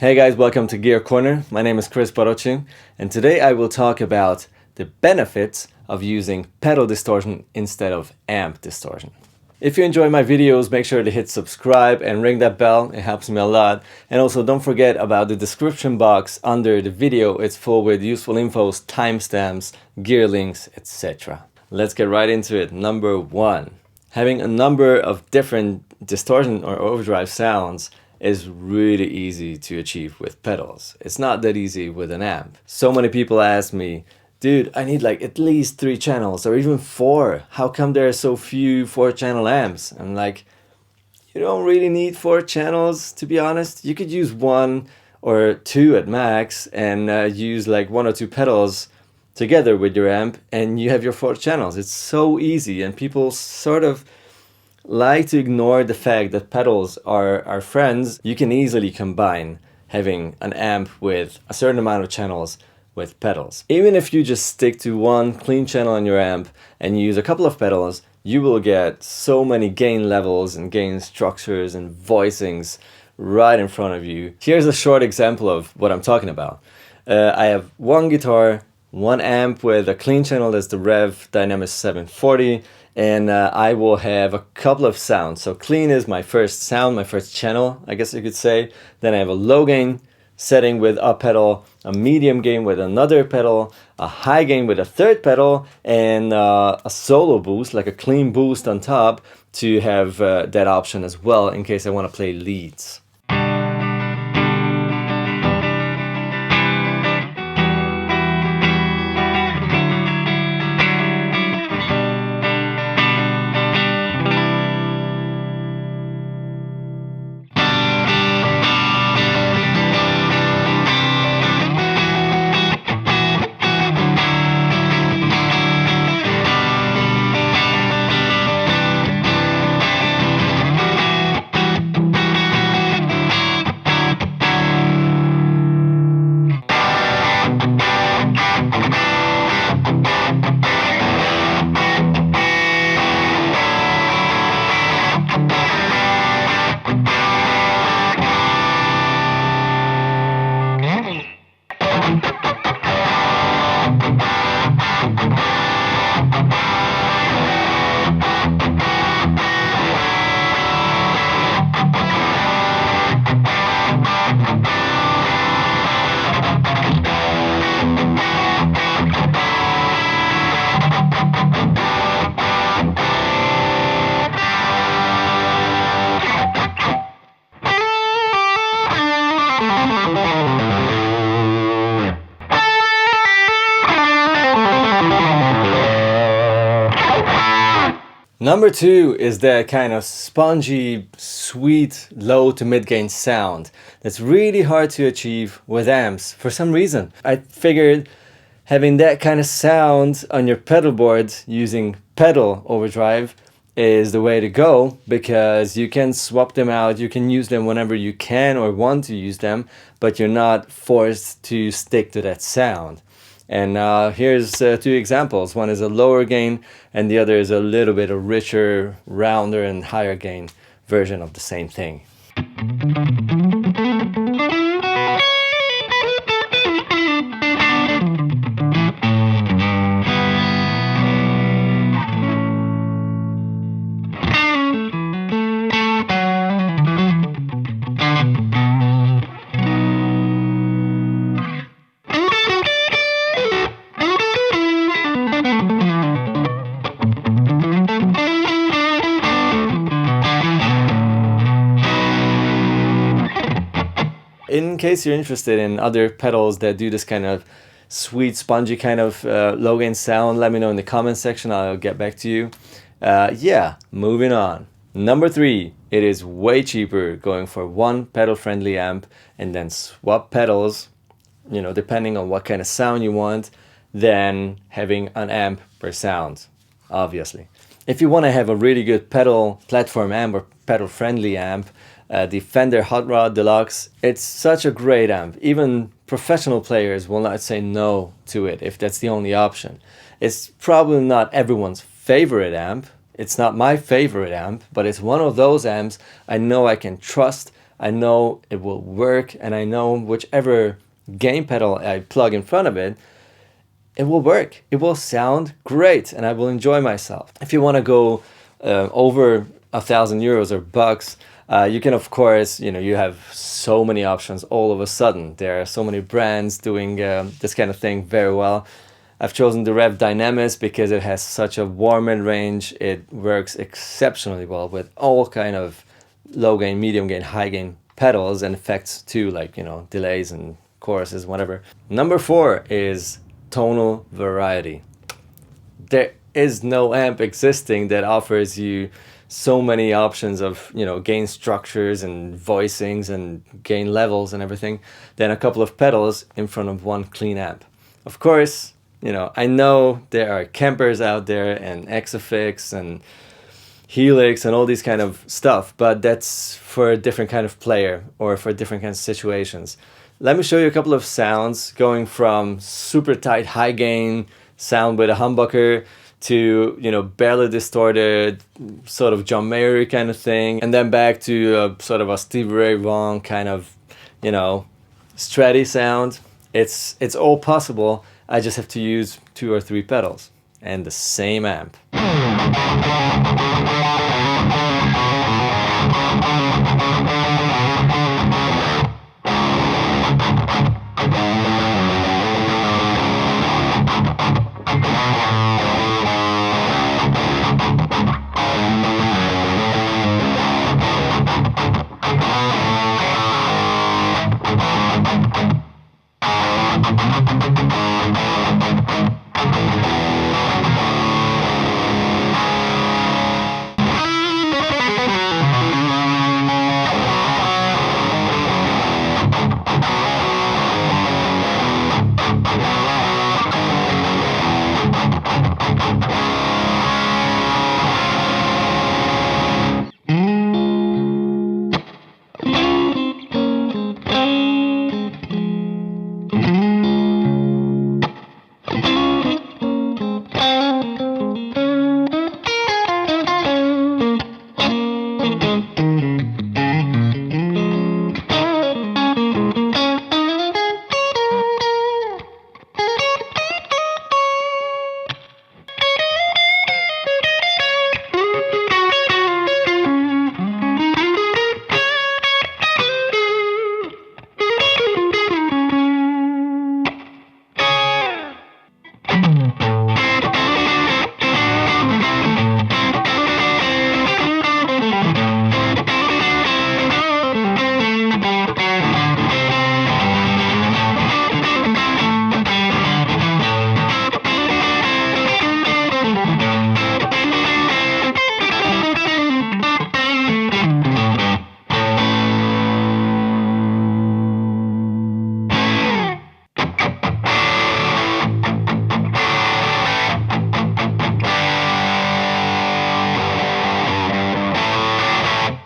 Hey guys, welcome to Gear Corner. My name is Kris Barocsi, and today I will talk about the benefits of using pedal distortion instead of amp distortion. If you enjoy my videos, make sure to hit subscribe and ring that bell. It helps me a lot. And also don't forget about the description box under the video. It's full with useful infos, timestamps, gear links, etc. Let's get right into it. Number one, having a number of different distortion or overdrive sounds is really easy to achieve with pedals. It's not that easy with an amp. So many people ask me, dude, I need like at least 3 channels or even 4. How come there are so few 4-channel amps? I'm like, you don't really need 4 channels, to be honest. You could use 1 or 2 at max and use like 1 or 2 pedals together with your amp and you have your 4 channels. It's so easy, and people sort of like to ignore the fact that pedals are our friends. You can easily combine having an amp with a certain amount of channels with pedals. Even if you just stick to 1 clean channel on your amp and use a couple of pedals, you will get so many gain levels and gain structures and voicings right in front of you. Here's a short example of what I'm talking about. I have 1 guitar, 1 amp with a clean channel, that's the Rev Dynamis 740, and I will have a couple of sounds. So clean is my first sound, my first channel, I guess you could say. Then I have a low gain setting with a pedal, a medium gain with another pedal, a high gain with a third pedal, and a solo boost, like a clean boost on top, to have that option as well in case I want to play leads. Number 2 is that kind of spongy, sweet, low to mid-gain sound that's really hard to achieve with amps for some reason. I figured having that kind of sound on your pedal board using pedal overdrive is the way to go, because you can swap them out, you can use them whenever you can or want to use them, but you're not forced to stick to that sound. And here's 2 examples. One is a lower gain and the other is a little bit a richer, rounder and higher gain version of the same thing. In case you're interested in other pedals that do this kind of sweet, spongy kind of low gain sound, let me know in the comment section. I'll get back to you. Yeah, moving on. Number 3, it is way cheaper going for 1 pedal friendly amp and then swap pedals, you know, depending on what kind of sound you want, than having an amp per sound, obviously. If you want to have a really good pedal platform amp or pedal friendly amp, the Fender Hot Rod Deluxe, it's such a great amp. Even professional players will not say no to it if that's the only option. It's probably not everyone's favorite amp. It's not my favorite amp, but it's one of those amps I know I can trust, I know it will work, and I know whichever gain pedal I plug in front of it, it will work. It will sound great, and I will enjoy myself. If you want to go over €1,000 or bucks, you can, of course, you have so many options all of a sudden. There are so many brands doing this kind of thing very well. I've chosen the Rev Dynamis because it has such a warm end range. It works exceptionally well with all kind of low gain, medium gain, high gain pedals and effects too, like, delays and choruses, whatever. Number 4 is tonal variety. There is no amp existing that offers you so many options of gain structures and voicings and gain levels and everything than a couple of pedals in front of one clean amp. Of course, I know there are campers out there and Exafix and Helix and all these kind of stuff, but that's for a different kind of player or for different kinds of situations. Let me show you a couple of sounds going from super tight high gain sound with a humbucker to barely distorted sort of John Mayer kind of thing, and then back to sort of a Stevie Ray Vaughan kind of stratty sound. It's all possible. I just have to use 2 or 3 pedals and the same amp.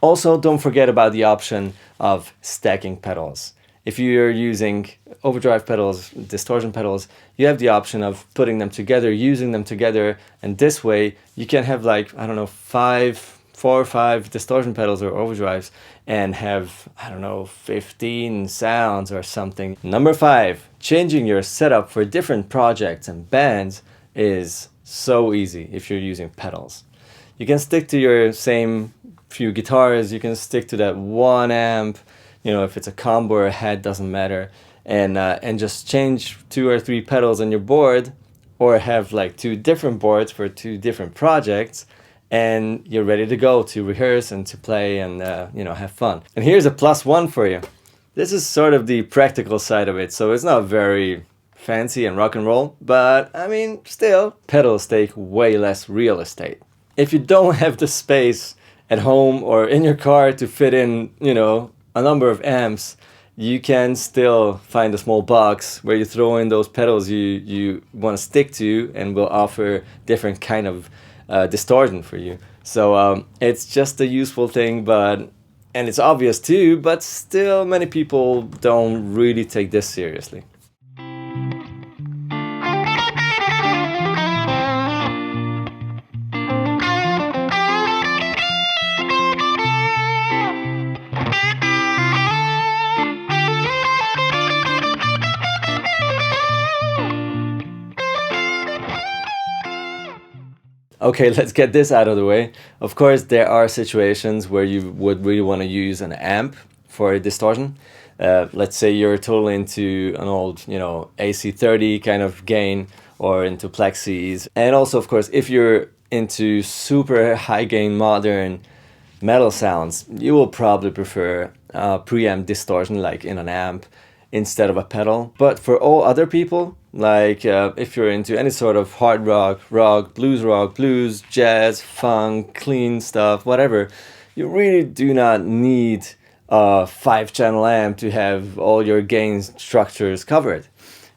Also, don't forget about the option of stacking pedals. If you're using overdrive pedals, distortion pedals, you have the option of putting them together, using them together, and this way you can have 4 or 5 distortion pedals or overdrives and have, 15 sounds or something. Number 5, changing your setup for different projects and bands is so easy if you're using pedals. You can stick to your same few guitars, you can stick to that one amp, if it's a combo or a head, doesn't matter, and just change 2 or 3 pedals on your board, or have 2 different boards for 2 different projects, and you're ready to go to rehearse and to play and have fun. And here's a +1 for you. This is sort of the practical side of it, so it's not very fancy and rock and roll, but still, pedals take way less real estate. If you don't have the space at home or in your car to fit in, a number of amps, you can still find a small box where you throw in those pedals you want to stick to, and will offer different kind of distortion for you. So it's just a useful thing, and it's obvious too, but still many people don't really take this seriously. Okay, let's get this out of the way. Of course, there are situations where you would really want to use an amp for distortion. Let's say you're totally into an old, AC30 kind of gain, or into plexis. And also, of course, if you're into super high gain modern metal sounds, you will probably prefer preamp distortion, like in an amp, instead of a pedal. But for all other people, like if you're into any sort of hard rock, blues, jazz, funk, clean stuff, whatever, you really do not need a 5-channel amp to have all your gain structures covered.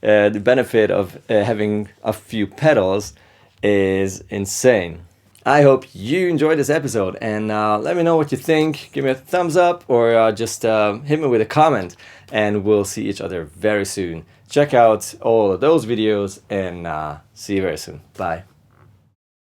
The benefit of having a few pedals is insane. I hope you enjoyed this episode, and let me know what you think. Give me a thumbs up, or just hit me with a comment, and we'll see each other very soon. Check out all of those videos, and see you very soon. Bye.